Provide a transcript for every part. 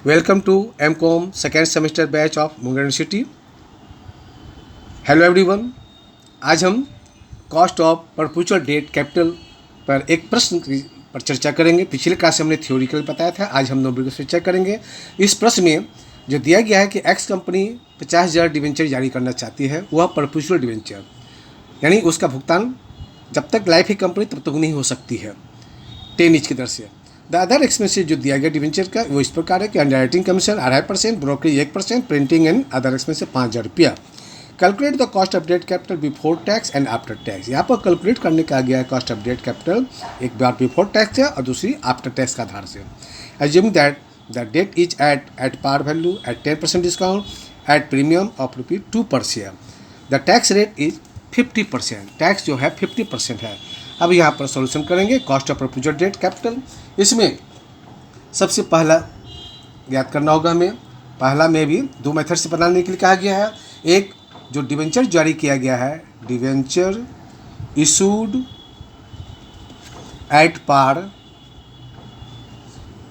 Welcome to MCom second semester batch of Munger university. Hello everyone. आज हम cost of perpetual debt capital पर एक प्रश्न पर चर्चा करेंगे। पिछले क्लास से हमने थ्योरिकल बताया था, आज हम न्यूमेरिकल से चर्चा करेंगे। इस प्रश्न में जो दिया गया है कि एक्स कंपनी 50,000 डिवेंचर जारी करना चाहती है, वह परपेचुअल डिवेंचर, यानी उसका भुगतान जब तक लाइफ है कंपनी तब तक नहीं हो सकती है 10 इंच की दर से। द अदर एक्सपेंसेस जो दिया गया डिवेंचर का वो इस प्रकार है कि underwriting commission 2.5%, brokerage 1%, printing and other expenses 5,000 रुपया। Calculate the cost of debt capital before tax and after tax. यहाँ पर कैलकुलेट करने का गया है कॉस्ट ऑफ डेट कैपिटल, एक बार बिफोर टैक्स है और दूसरी आफ्टर टैक्स का आधार से। Assuming that the debt is at par value at 10% discount at premium of ₹2 per share. The tax rate is 50%, tax जो है 50% है। अब यहाँ पर सॉल्यूशन करेंगे cost of perpetual debt capital. इसमें सबसे पहला याद करना होगा हमें, पहला में भी दो मेथड से बनाने के लिए कहा गया है। एक जो डिवेंचर जारी किया गया है, debenture issued at par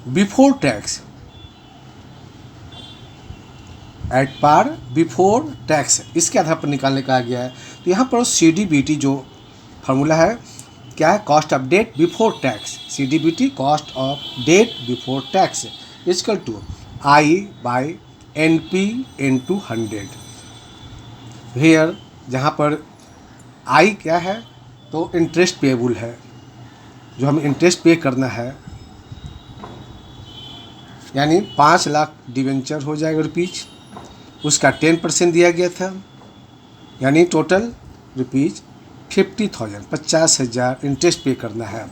before tax, at par before tax, इसके आधार पर निकालने कहा गया है। तो यहाँ पर CDBT जो फार्मूला है क्या है, cost of debt before tax, CDBT cost of debt before tax equal to I/NP × 100। Here जहाँ पर I क्या है तो इंटरेस्ट पेएबल है, जो हमें इंटरेस्ट पे करना है, यानी 5 लाख डिवेंचर हो जाएगा रुपीज, उसका 10% दिया गया था, यानी टोटल रुपीज 50,000, 50,000 इंटरेस्ट पे करना है।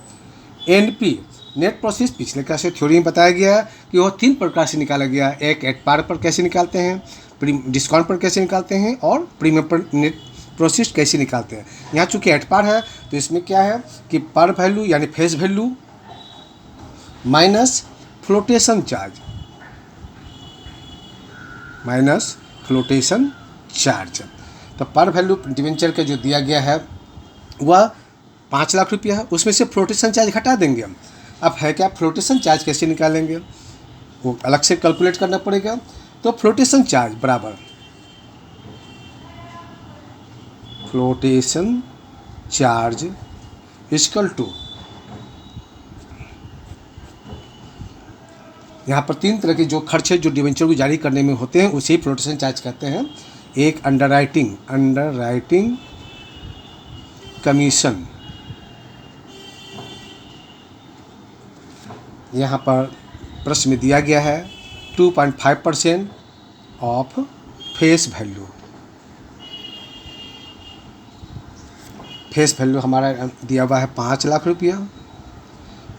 NP नेट प्रोसेस पिछले क्लास से थ्योरी में बताया गया है कि वह 3 प्रकार से निकाला गया है। एक एट पार पर कैसे निकालते हैं, डिस्काउंट पर कैसे निकालते हैं और प्रीमियम पर नेट प्रोसेस कैसे निकालते हैं। यहाँ चूँकि एट पार है तो इसमें क्या है कि पर वैल्यू यानी face value minus flotation charge, minus flotation charge. तो पर वैल्यू डिवेंचर का जो दिया गया है वह 5 लाख रुपया है, उसमें से फ्लोटेशन चार्ज हटा देंगे हम। अब है क्या, फ्लोटेशन चार्ज कैसे निकालेंगे वो अलग से कैलकुलेट करना पड़ेगा। तो फ्लोटेशन चार्ज बराबर फ्लोटेशन चार्ज इक्वल टू, यहाँ पर 3 तरह के जो खर्च है जो डिवेंचर को जारी करने में होते हैं उसे फ्लोटेशन चार्ज कहते हैं। एक अंडरराइटिंग कमीशन, यहाँ पर प्रश्न में दिया गया है 2.5% of face value. Face value हमारा दिया हुआ है 5 लाख रुपया,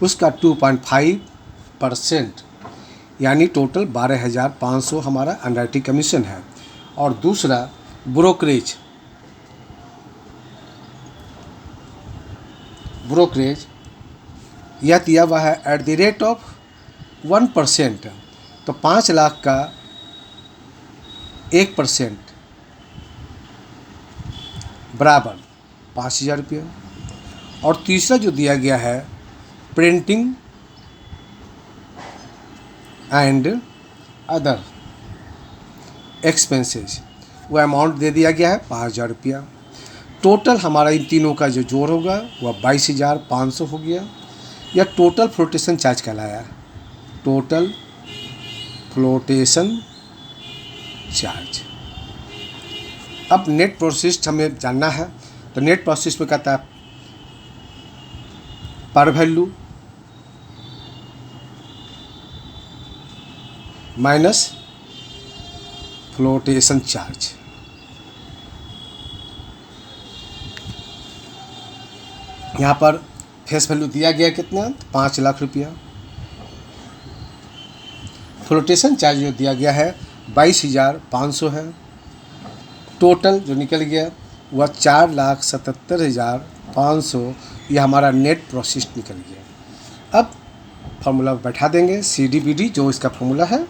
उसका 2.5% यानी टोटल 12,500 हमारा अंडरराइटिंग कमीशन है। और दूसरा ब्रोकरेज यह दिया हुआ है एट द रेट ऑफ 1%। तो 5 लाख का 1% बराबर 5,000 रुपया। और तीसरा जो दिया गया है प्रिंटिंग एंड अदर एक्सपेंसेस, वो अमाउंट दे दिया गया है 5,000 रुपया। टोटल हमारा इन तीनों का जो जोड़ होगा वह 22,500 हो गया। यह टोटल फ्लोटेशन चार्ज कहलाया, टोटल फ्लोटेशन चार्ज। अब नेट प्रोसेस हमें जानना है, तो नेट प्रोसेस में कहता है पर वैल्यू माइनस फ्लोटेशन चार्ज। यहाँ पर फेस वैल्यू दिया गया कितना, 5 लाख रुपया। फ्लोटेशन चार्ज जो दिया गया है 22,500 है। टोटल जो निकल गया वह 4,77,500, यह हमारा नेट प्रोसेस निकल गया। अब फार्मूला बैठा देंगे, CDBT जो इसका फार्मूला है,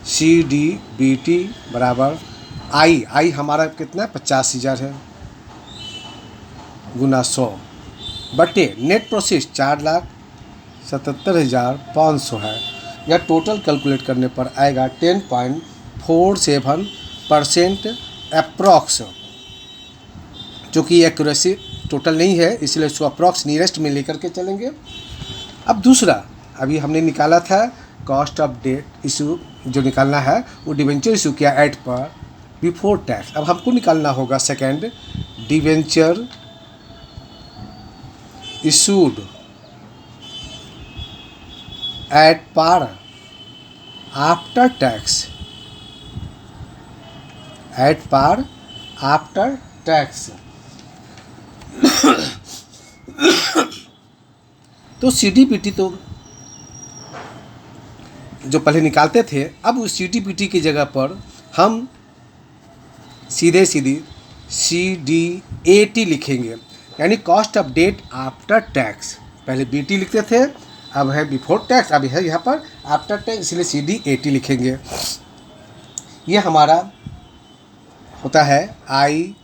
CDBT बराबर I हमारा कितना 50,000 है गुना 100 बटे नेट प्रोसेस 4,77,500 है। या टोटल कैलकुलेट करने पर आएगा 10.47% अप्रॉक्स, चूँकि एक्यूरेसी टोटल नहीं है इसलिए उसको अप्रॉक्स नियरेस्ट में लेकर के चलेंगे। अब दूसरा, अभी हमने निकाला था कॉस्ट ऑफ डेट इशू, जो निकालना है वो डिवेंचर इशू किया एट पर बिफोर टैक्स। अब हमको निकालना होगा second, debenture issued at par after tax, at par after tax. तो सीडीपीटी तो जो पहले निकालते थे, अब उस सीडीपीटी की जगह पर हम सीधे CDAT लिखेंगे, यानी cost of debt after tax. पहले BT लिखते थे, अब है बिफोर टैक्स, अब है यहाँ पर आफ्टर टैक्स, इसलिए CDAT लिखेंगे। ये हमारा होता है I/NP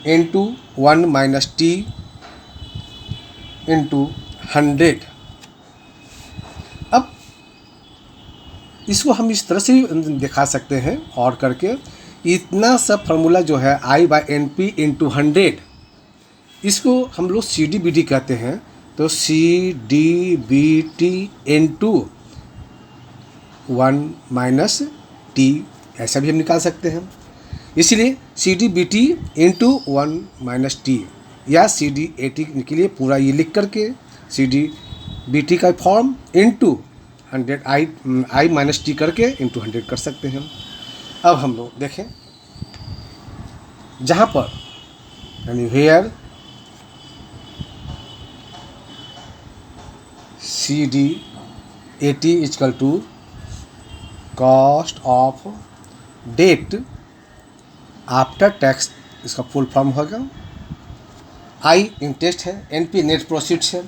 इंटू 1 - T इंटू 100। अब इसको हम इस तरह से दिखा सकते हैं और करके, इतना सब फार्मूला जो है I/NP इंटू 100, इसको हम लोग CDBT कहते हैं। तो CDBT इंटू 1 - T ऐसा भी हम निकाल सकते हैं। इसलिए CDBT इंटू 1 - T या CDAT के लिए पूरा ये लिख करके CDBT का फॉर्म इंटू 100 I - T करके इंटू 100 कर सकते हैं। अब हम लोग देखें, जहाँ पर यानी here CDAT equal to cost of debt after tax, इसका फुल फॉर्म होगा। I इंटरेस्ट है, NP नेट प्रोसीड्स है,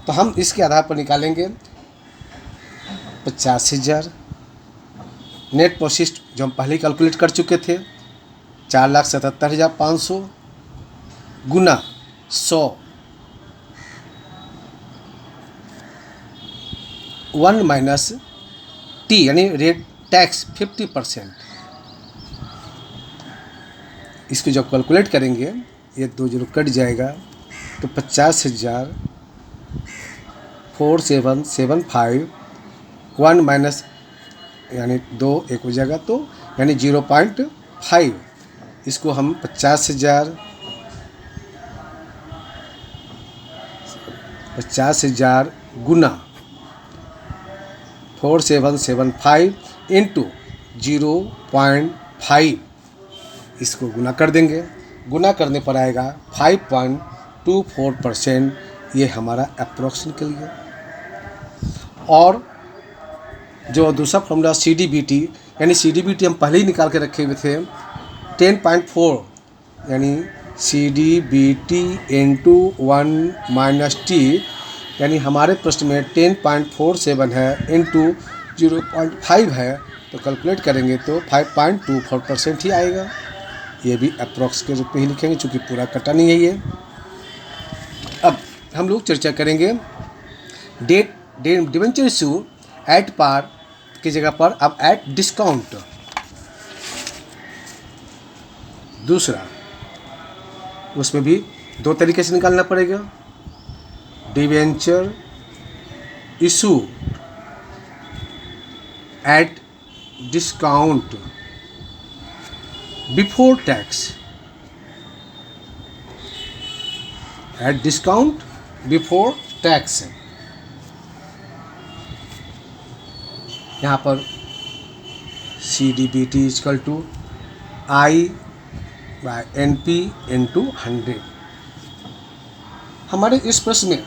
तो हम इसके आधार पर निकालेंगे 50,000। नेट प्रोसीड जो हम पहले कैलकुलेट कर चुके थे 4,77,500 गुना 100, 1 - T यानी रेट टैक्स 50%। इसको जब कैलकुलेट करेंगे ये 2 0 कट जाएगा, तो 50,475 1 माइनस यानी 2 1 हो जाएगा, तो यानी 0.5। इसको हम 50,000 गुना 4775 इंटू 0.5, इसको गुना कर देंगे। गुना करने पर आएगा 5.24%, ये हमारा अप्रोक्स निकल गया। और जो दूसरा फॉर्मूला CDBT, यानी CDBT हम पहले ही निकाल के रखे हुए थे 10.4, यानी CDBT इंटू 1 - T, यानी हमारे प्रश्न में 10.47 है इंटू 0.5 है, तो कैलकुलेट करेंगे तो 5.24% ही आएगा। ये भी अप्रॉक्स के रूप में ही लिखेंगे चूँकि पूरा कटा नहीं है ये। अब हम लोग चर्चा करेंगे डिवेंचर इशू एट पार की जगह पर अब एट डिस्काउंट। दूसरा, उसमें भी 2 तरीके से निकालना पड़ेगा। Debenture issue at discount before tax, at discount before tax. यहाँ पर CDBT equal to I/NP into 100। हमारे इस प्रश्न में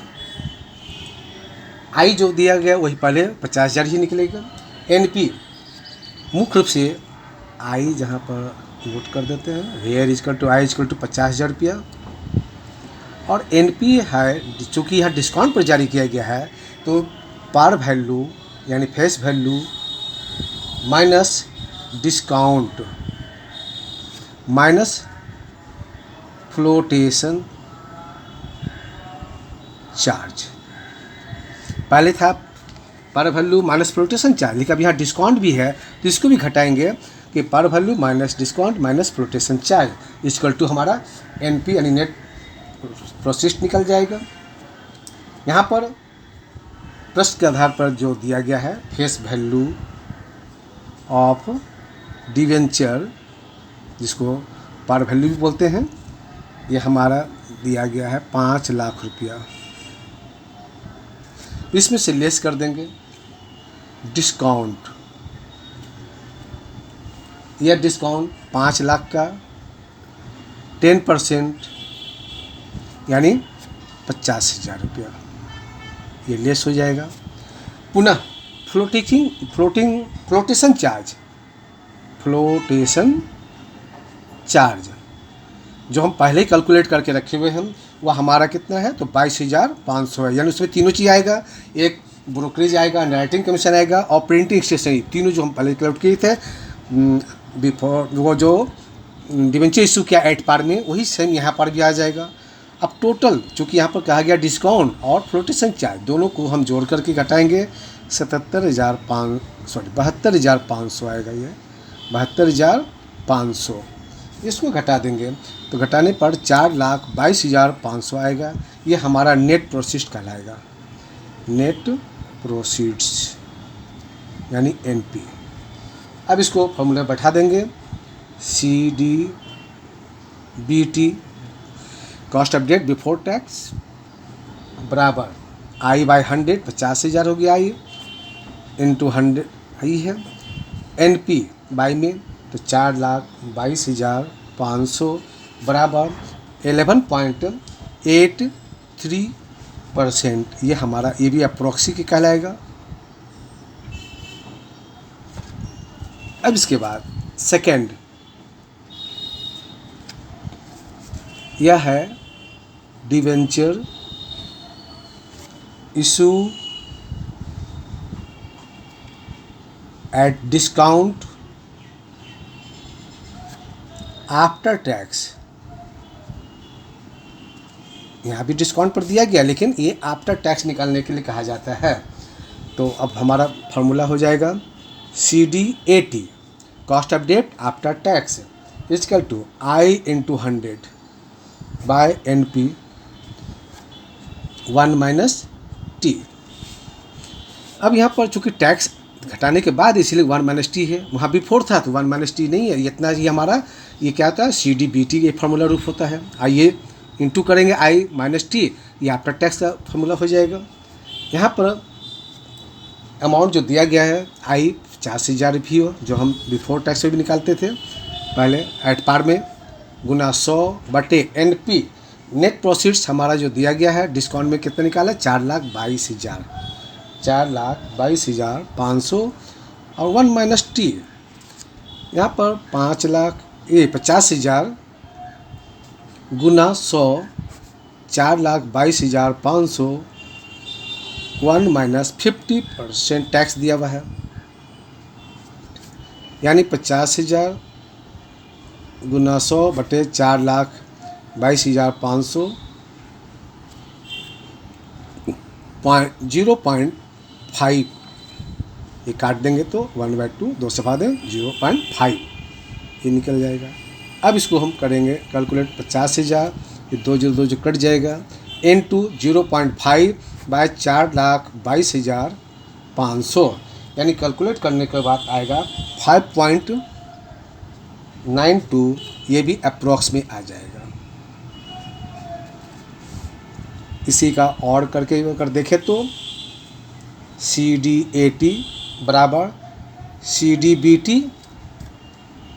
I जो दिया गया वही पहले 50,000 ही निकलेगा। NP मुख्य रूप से I जहाँ पर नोट कर देते हैं, here equal to I equal to 50,000 रुपया, और NP है चूँकि यह डिस्काउंट पर जारी किया गया है, तो पार वैल्यू यानी face value minus discount minus flotation charge, पहले था पर वैल्यू माइनस फ्लोटेशन चार्ज, लेकिन अब यहाँ डिस्काउंट भी है तो इसको भी घटाएंगे कि par value minus discount minus flotation charge equal to हमारा NP यानी नेट प्रोसेस निकल जाएगा। यहाँ पर प्रश्न के आधार पर जो दिया गया है फेस वैल्यू ऑफ डिवेंचर, जिसको पर वैल्यू भी बोलते हैं, ये हमारा दिया गया है 5 लाख रुपया। इसमें से लेस कर देंगे डिस्काउंट, यह डिस्काउंट 5 लाख का 10% यानी 50,000 रुपया, ये लेस हो जाएगा। पुनः फ्लोटेशन चार्ज जो हम पहले ही कैलकुलेट करके रखे हुए हैं वह हमारा कितना है, तो 22,500 है। यानी उसमें तीनों चीज़ आएगा, एक ब्रोकरेज आएगा, अंडरराइटिंग कमीशन आएगा और प्रिंटिंग स्टेशनरी, तीनों जो हम पहले कैलकुलेट किए थे बिफोर, वो जो डिवेंचर इशू किया एट पार में, वही सेम यहाँ पर भी आ जाएगा। अब टोटल चूँकि यहाँ पर कहा गया डिस्काउंट और फ्लोटेशन चार्ज दोनों को हम जोड़ करके घटाएंगे 72,500 आएगा, ये 72,500, इसको घटा देंगे तो घटाने पर 4,22,500 आएगा। ये हमारा नेट प्रोसीड्स कहलाएगा, नेट प्रोसीड्स यानी NP। अब इसको फॉर्मूला बैठा देंगे, CDBT cost of debt before tax बराबर I/100 50,000 हो गया, I इंटू 100 आई है, NP बाई में तो 4,22,500 बराबर 11.83%। ये हमारा ये भी अप्रोक्सी के कहलाएगा। अब इसके बाद सेकेंड यह है debenture issue at discount after tax. यहाँ भी डिस्काउंट पर दिया गया लेकिन ये आफ्टर टैक्स निकालने के लिए कहा जाता है। तो अब हमारा फार्मूला हो जाएगा CDAT cost of debt after tax equal to I into 100 by NP 1 - T। अब यहाँ पर चूँकि टैक्स घटाने के बाद इसलिए 1 - T है, वहाँ बिफोर था तो 1 - T नहीं है, इतना ही हमारा ये क्या होता है CDBT ये फार्मूला रूप होता है। आइए इंटू करेंगे I - T, ये आफ्टर टैक्स का फार्मूला हो जाएगा। यहाँ पर अमाउंट जो दिया गया है I 50,000 भी हो, जो हम बिफोर टैक्स भी निकालते थे पहले एट पार में, गुना 100/NP। नेट प्रोसीड्स हमारा जो दिया गया है डिस्काउंट में कितना निकाला, 4,22,500 और 1 - T यहाँ पर 50,000 गुना 100 4,22,500 1 - 50% टैक्स दिया हुआ है, यानी 50,000 गुना 100/4,22,500 0.5 ये काट देंगे तो 1/2 2 सफा दें 0.5 ये निकल जाएगा। अब इसको हम करेंगे कैलकुलेट, 50,000 ये 2 जो कट जाएगा इंटू 0.5 बाय 4,22,500, यानी कैलकुलेट करने के बाद आएगा 5.92, ये भी अप्रॉक्स में आ जाएगा। इसी का और करके अगर देखें तो CDAT बराबर CDBT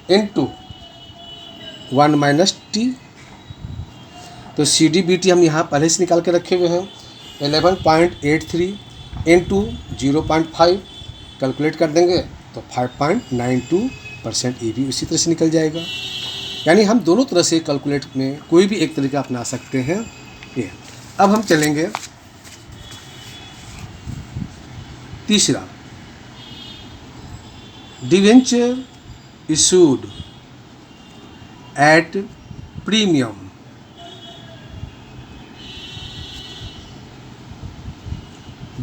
इंटू 1 - T। तो CDBT हम यहाँ पहले से निकाल के रखे हुए हैं 11.83 इंटू 0.5 कैलकुलेट कर देंगे तो 5.92% ये भी उसी तरह से निकल जाएगा। यानी हम दोनों तरह से कैलकुलेट में कोई भी एक तरीका अपना सकते हैं। ये अब हम चलेंगे तीसरा, debenture issued at premium.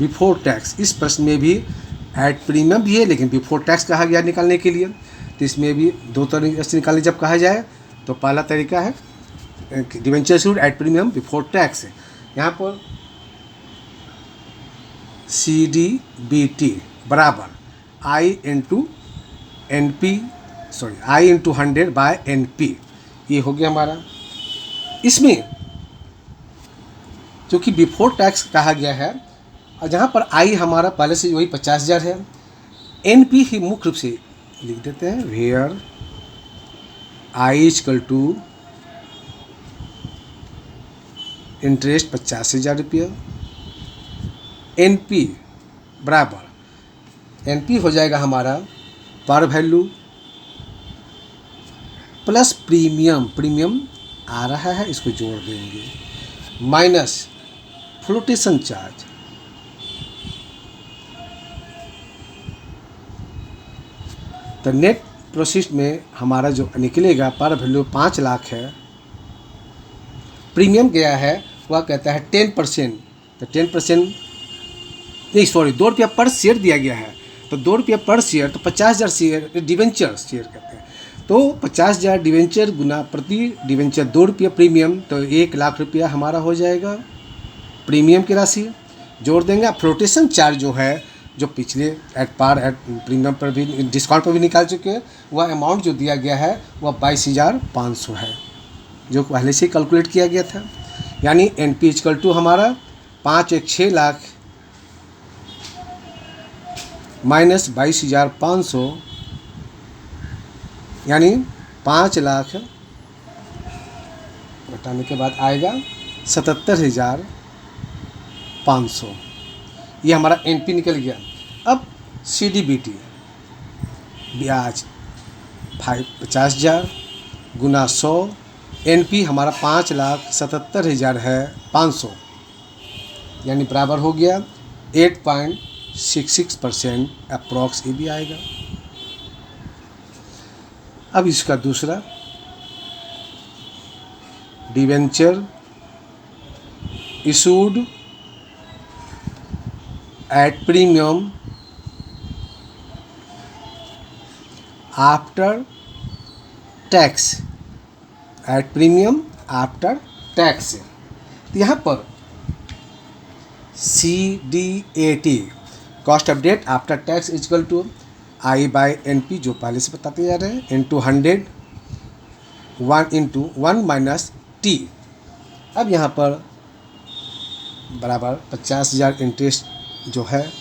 Before tax. इस प्रश्न में भी एट प्रीमियम भी है लेकिन बिफोर टैक्स कहा गया निकालने के लिए। तो इसमें भी दो तरीके से निकालने जब कहा जाए तो पहला तरीका है debenture issued at premium before tax. यहाँ पर CDBT बराबर I into I into 100/NP, ये हो गया हमारा। इसमें जो कि बिफोर टैक्स कहा गया है और जहाँ पर आई हमारा पहले से वही 50,000 है। NP ही मुख्य रूप से लिख देते हैं, where I equal to interest 50,000 रुपया। NP बराबर NP हो जाएगा हमारा पर वैल्यू प्लस प्रीमियम आ रहा है, इसको जोड़ देंगे, माइनस फ्लोटेशन चार्ज। तो नेट प्रोसेस में हमारा जो निकलेगा पर वैल्यू 5 लाख है। प्रीमियम गया है वह कहता है 10%, तो 10% नहीं, सॉरी, 2 रुपया पर शेयर दिया गया है। तो 2 रुपया पर शेयर, तो 50,000 शेयर डिवेंचर शेयर कहते हैं। तो 50,000 डिवेंचर गुना प्रति डिवेंचर 2 रुपया प्रीमियम, तो 1 लाख रुपया हमारा हो जाएगा प्रीमियम की राशि। जोड़ देंगे। फ्लोटेशन चार्ज जो है, जो पिछले एट प्रीमियम पर भी डिस्काउंट पर भी निकाल चुके हैं, वह अमाउंट जो दिया गया है वह 22,500 है, जो पहले से कैलकुलेट किया गया था। यानी NP इक्वल टू हमारा 5 1 6 लाख माइनस 22,500, यानी 5 लाख घटाने के बाद आएगा 77,500। ये हमारा NP निकल गया। अब CDBT ब्याज 50,000 गुना 100, NP हमारा 5,77,500 है, 500, यानी बराबर हो गया 8.66% अप्रॉक्स, ये भी आएगा। अब इसका दूसरा debenture issued at premium after tax, at premium after tax. तो यहाँ पर CDAT cost of debt after tax equal to I/NP, जो पहले से बताते जा रहे हैं, इंटू 100 1 माइनस T। अब यहाँ पर बराबर 50,000 इंटरेस्ट जो है,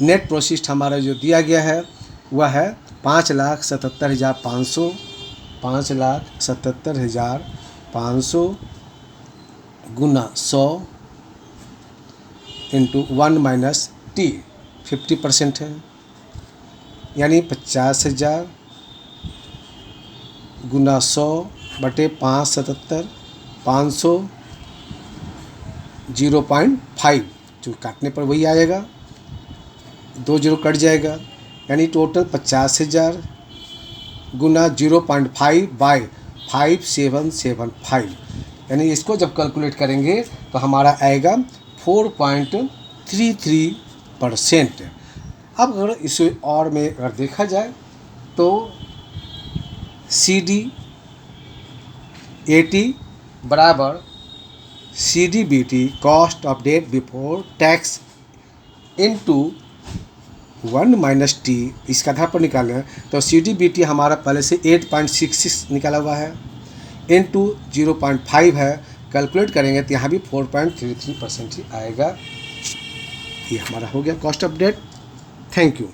नेट प्रोसिस्ट हमारा जो दिया गया है वह है 5,77,500, 5,77,500 गुना 100 इंटू 1 माइनस T, 50% है, यानी 50,000 गुना 100/5,77,500 0.5, जो काटने पर वही आएगा, 2 0 कट जाएगा, यानी टोटल 50,000 गुना 0.5/5775, यानी इसको जब कैलकुलेट करेंगे तो हमारा आएगा 4.33%। अब अगर इसे और में अगर देखा जाए तो CDAT बराबर CDBT cost of debt before tax into 1 minus T, इसका आधार पर निकालें तो CDBT हमारा पहले से 8.66 निकाला हुआ है, इंटू 0.5 है, कैलकुलेट करेंगे तो यहाँ भी 4.33% ही आएगा। ये हमारा हो गया cost of debt. Thank you.